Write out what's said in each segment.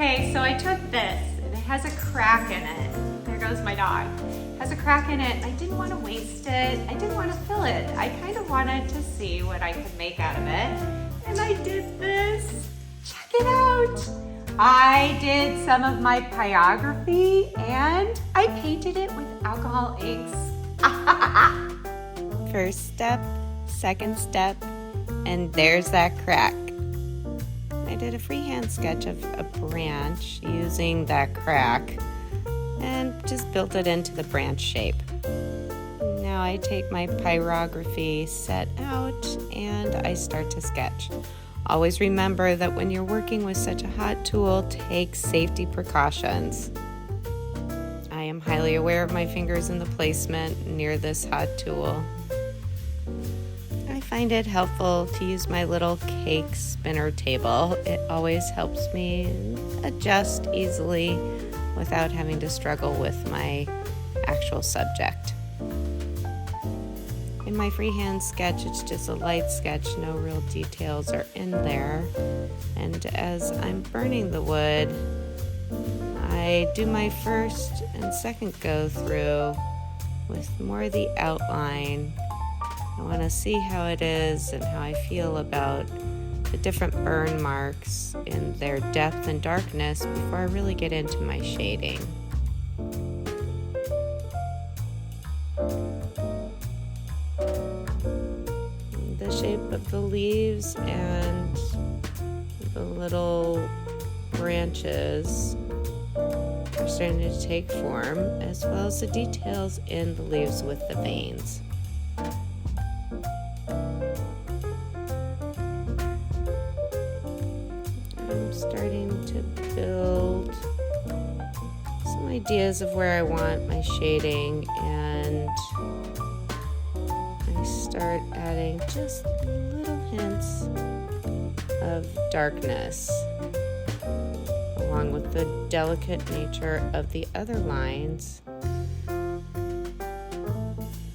Okay, so I took this and it has a crack in it. There goes my dog. It has a crack in it. I didn't want to waste it. I didn't want to fill it. I kind of wanted to see what I could make out of it. And I did this. Check it out. I did some of my pyrography and I painted it with alcohol inks. First step, second step, and there's that crack. I did a freehand sketch of a branch using that crack and just built it into the branch shape. Now I take my pyrography set out and I start to sketch. Always remember that when you're working with such a hot tool, take safety precautions. I am highly aware of my fingers and the placement near this hot tool. I find it helpful to use my little cake spinner table. It always helps me adjust easily without having to struggle with my actual subject. In my freehand sketch, it's just a light sketch, no real details are in there. And as I'm burning the wood, I do my first and second go through with more of the outline. I want to see how it is and how I feel about the different burn marks in their depth and darkness before I really get into my shading. The shape of the leaves and the little branches are starting to take form, as well as the details in the leaves with the veins. I'm starting to build some ideas of where I want my shading, and I start adding just little hints of darkness, along with the delicate nature of the other lines.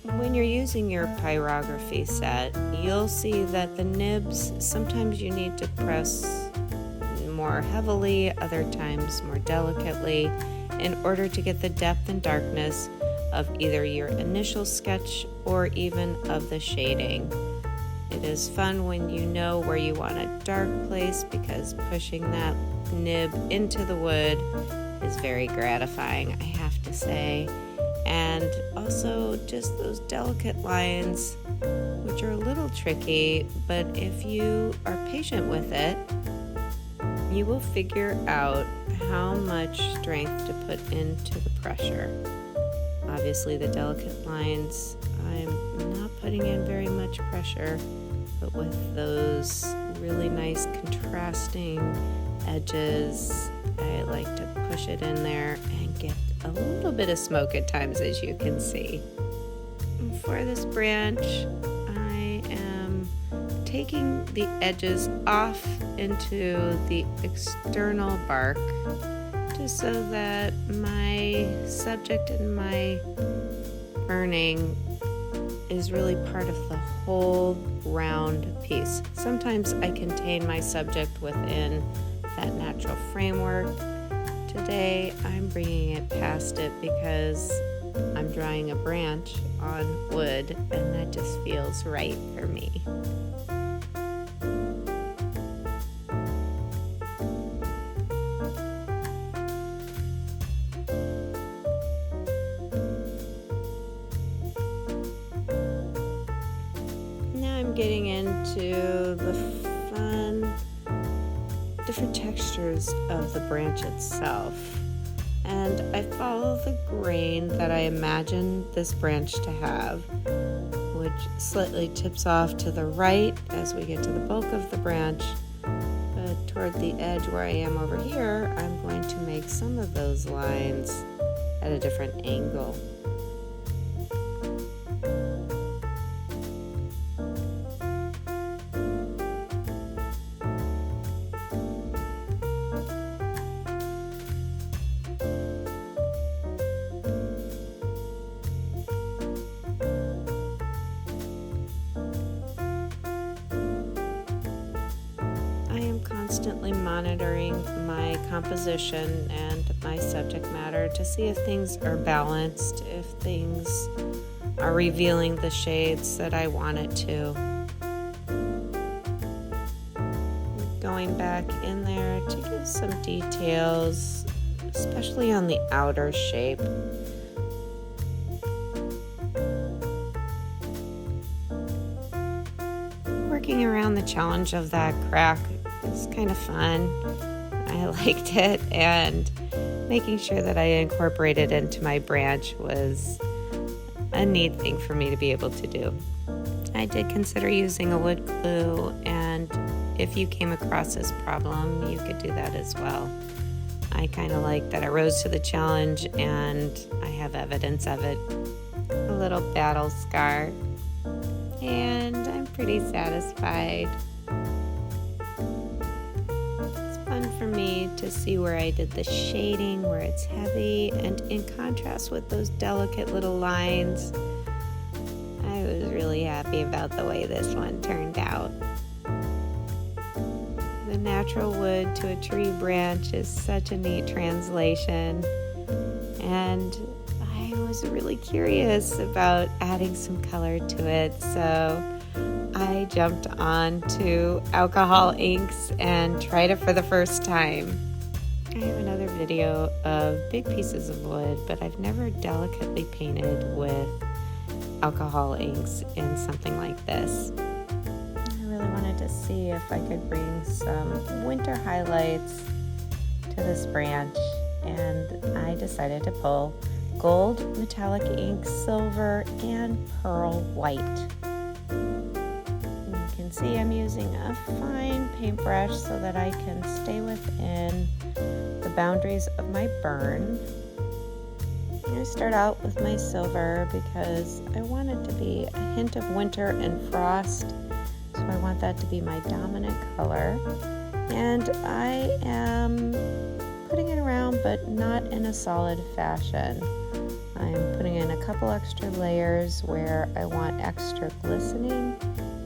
When you're using your pyrography set, you'll see that the nibs, sometimes you need to press more heavily, other times more delicately, in order to get the depth and darkness of either your initial sketch or even of the shading. It is fun when you know where you want a dark place, because pushing that nib into the wood is very gratifying, I have to say. And also just those delicate lines, which are a little tricky, but if you are patient with it, you will figure out how much strength to put into the pressure. Obviously the delicate lines, I'm not putting in very much pressure, but with those really nice contrasting edges, I like to push it in there and get a little bit of smoke at times, as you can see. For this branch, I am taking the edges off into the external bark, just so that my subject and my burning is really part of the whole round piece. Sometimes I contain my subject within that natural framework. Today I'm bringing it past it because I'm drawing a branch on wood, and that just feels right for me. Now I'm getting into the fun, different textures of the branch itself. And I follow the grain that I imagine this branch to have, which slightly tips off to the right as we get to the bulk of the branch. But toward the edge where I am over here, I'm going to make some of those lines at a different angle. constantly monitoring my composition and my subject matter to see if things are balanced, if things are revealing the shades that I want it to. Going back in there to give some details, especially on the outer shape. Working around the challenge of that crack is kind of fun. I liked it, and making sure that I incorporated it into my branch was a neat thing for me to be able to do. I did consider using a wood glue, and if you came across this problem, you could do that as well. I kind of like that I rose to the challenge and I have evidence of it. A little battle scar. And I'm pretty satisfied. It's fun for me to see where I did the shading, where it's heavy, and in contrast with those delicate little lines. I was really happy about the way this one turned out. The natural wood to a tree branch is such a neat translation, and I was really curious about adding some color to it, so I jumped on to alcohol inks and tried it for the first time. I have another video of big pieces of wood, but I've never delicately painted with alcohol inks in something like this. I really wanted to see if I could bring some winter highlights to this branch, and I decided to pull gold metallic ink, silver, and pearl white. You can see I'm using a fine paintbrush so that I can stay within the boundaries of my burn. I start out with my silver because I want it to be a hint of winter and frost, so I want that to be my dominant color. And I am putting it around, but not in a solid fashion. I'm putting in a couple extra layers where I want extra glistening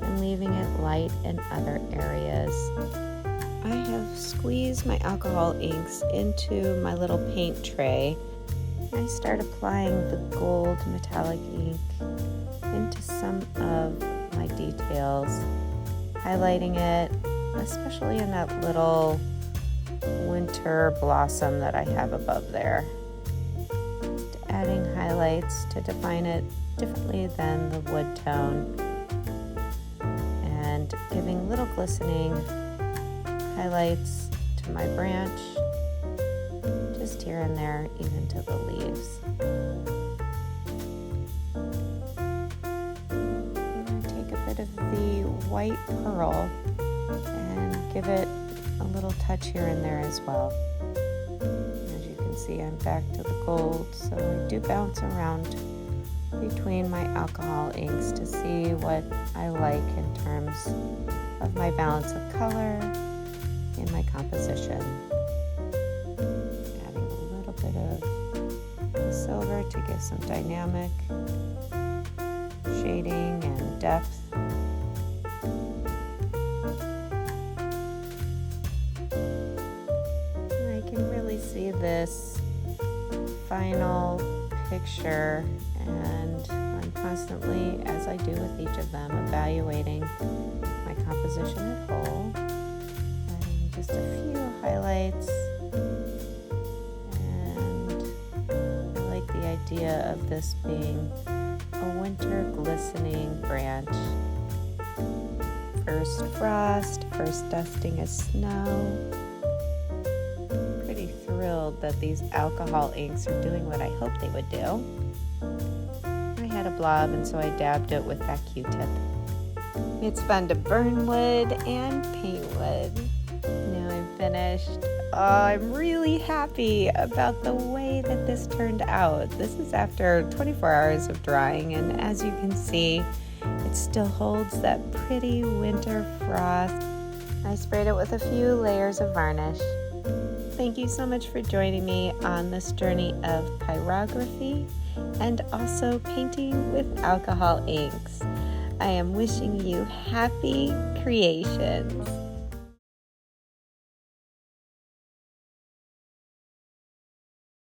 and leaving it light in other areas. I have squeezed my alcohol inks into my little paint tray. I start applying the gold metallic ink into some of my details, highlighting it, especially in that little winter blossom that I have above there. Just adding highlights to define it differently than the wood tone, and giving little glistening highlights to my branch, just here and there, even to the leaves. I'm going to take a bit of the white pearl and give it a little touch here and there as well. As you can see, I'm back to the gold, so I do bounce around between my alcohol inks to see what I like in terms of my balance of color in my composition. Adding a little bit of the silver to give some dynamic shading and depth. See this final picture, and I'm constantly, as I do with each of them, evaluating my composition at whole, adding just a few highlights, and I like the idea of this being a winter glistening branch. First frost, first dusting of snow. Thrilled that these alcohol inks are doing what I hoped they would do. I had a blob, and so I dabbed it with that Q-tip. It's fun to burn wood and paint wood. Now I'm finished. Oh, I'm really happy about the way that this turned out. This is after 24 hours of drying, and as you can see, it still holds that pretty winter frost. I sprayed it with a few layers of varnish. Thank you so much for joining me on this journey of pyrography and also painting with alcohol inks. I am wishing you happy creations.